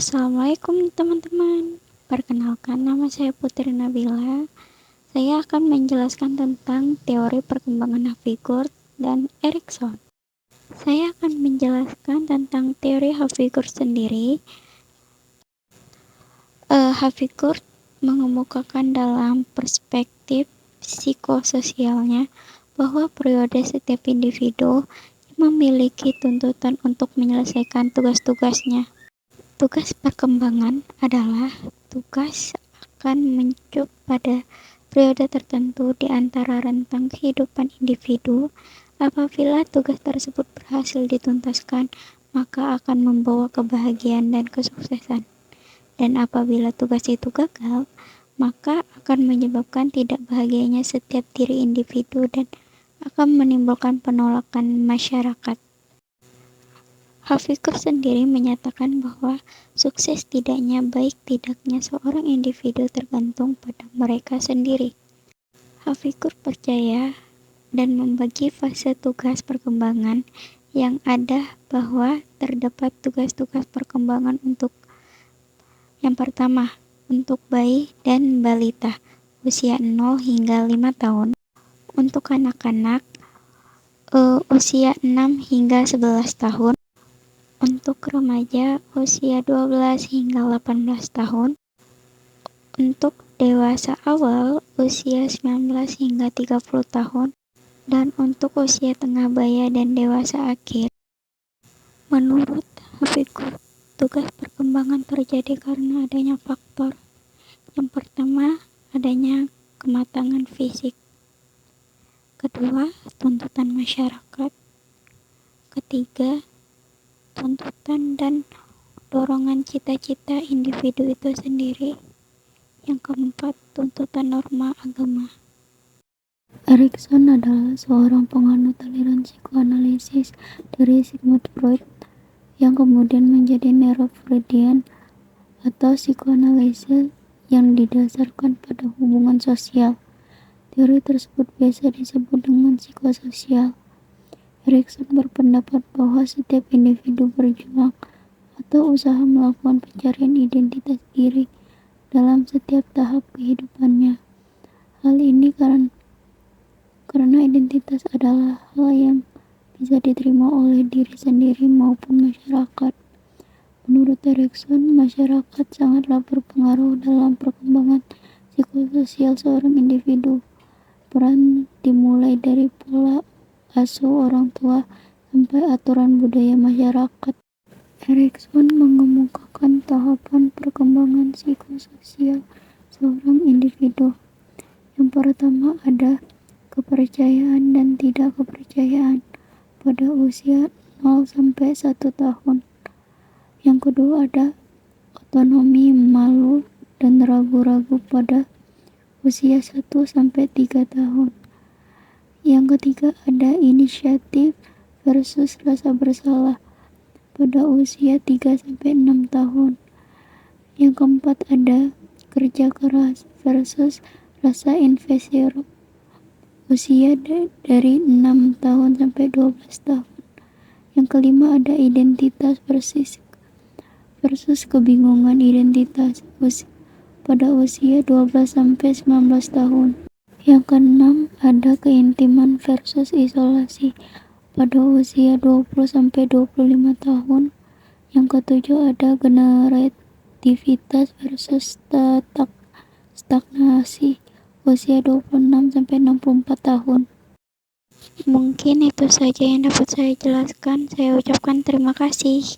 Assalamualaikum teman-teman. Perkenalkan, nama saya Putri Nabila. Saya akan menjelaskan tentang teori perkembangan Havigood dan Erikson. Saya akan menjelaskan tentang teori Havigood sendiri. Havigood mengemukakan dalam perspektif psikososialnya bahwa periode setiap individu memiliki tuntutan untuk menyelesaikan tugas-tugasnya. Tugas perkembangan adalah tugas akan mencup pada periode tertentu di antara rentang kehidupan individu. Apabila tugas tersebut berhasil dituntaskan, maka akan membawa kebahagiaan dan kesuksesan. Dan apabila tugas itu gagal, maka akan menyebabkan tidak bahagianya setiap diri individu dan akan menimbulkan penolakan masyarakat. Havigood sendiri menyatakan bahwa sukses tidaknya baik tidaknya seorang individu tergantung pada mereka sendiri. Havigood percaya dan membagi fase tugas perkembangan yang ada bahwa terdapat tugas-tugas perkembangan untuk yang pertama, untuk bayi dan balita usia 0 hingga 5 tahun, untuk anak-anak usia 6 hingga 11 tahun, untuk remaja usia 12 hingga 18 tahun, untuk dewasa awal usia 19 hingga 30 tahun, dan untuk usia tengah baya dan dewasa akhir. Menurut Havigood, tugas perkembangan terjadi karena adanya faktor. Yang pertama, adanya kematangan fisik. Kedua, tuntutan masyarakat. Ketiga, tuntutan dan dorongan cita-cita individu itu sendiri. Yang keempat, tuntutan norma agama. Erikson adalah seorang penganut aliran psikoanalisis dari Sigmund Freud yang kemudian menjadi neo-Freudian atau psikoanalisis yang didasarkan pada hubungan sosial. Teori tersebut biasa disebut dengan psikososial. Erikson berpendapat bahwa setiap individu berjuang atau usaha melakukan pencarian identitas diri dalam setiap tahap kehidupannya. Hal ini karena identitas adalah hal yang bisa diterima oleh diri sendiri maupun masyarakat. Menurut Erikson, masyarakat sangatlah berpengaruh dalam perkembangan psikososial seorang individu. Peran dimulai dari pola asuh orang tua sampai aturan budaya masyarakat. Erikson mengemukakan tahapan perkembangan psikososial seorang individu. Yang pertama ada kepercayaan dan tidak kepercayaan pada usia 0 sampai 1 tahun. Yang kedua ada otonomi, malu, dan ragu-ragu pada usia 1 sampai 3 tahun. Yang ketiga ada inisiatif versus rasa bersalah pada usia 3 sampai 6 tahun. Yang keempat ada kerja keras versus rasa investor usia dari 6 tahun sampai 12 tahun. Yang kelima ada identitas versus kebingungan identitas pada usia 12 sampai 19 tahun. Yang keenam ada keintiman versus isolasi pada usia 20 sampai 25 tahun. Yang ketujuh ada generativitas versus stagnasi usia 26 sampai 64 tahun. Mungkin itu saja yang dapat saya jelaskan. Saya ucapkan terima kasih.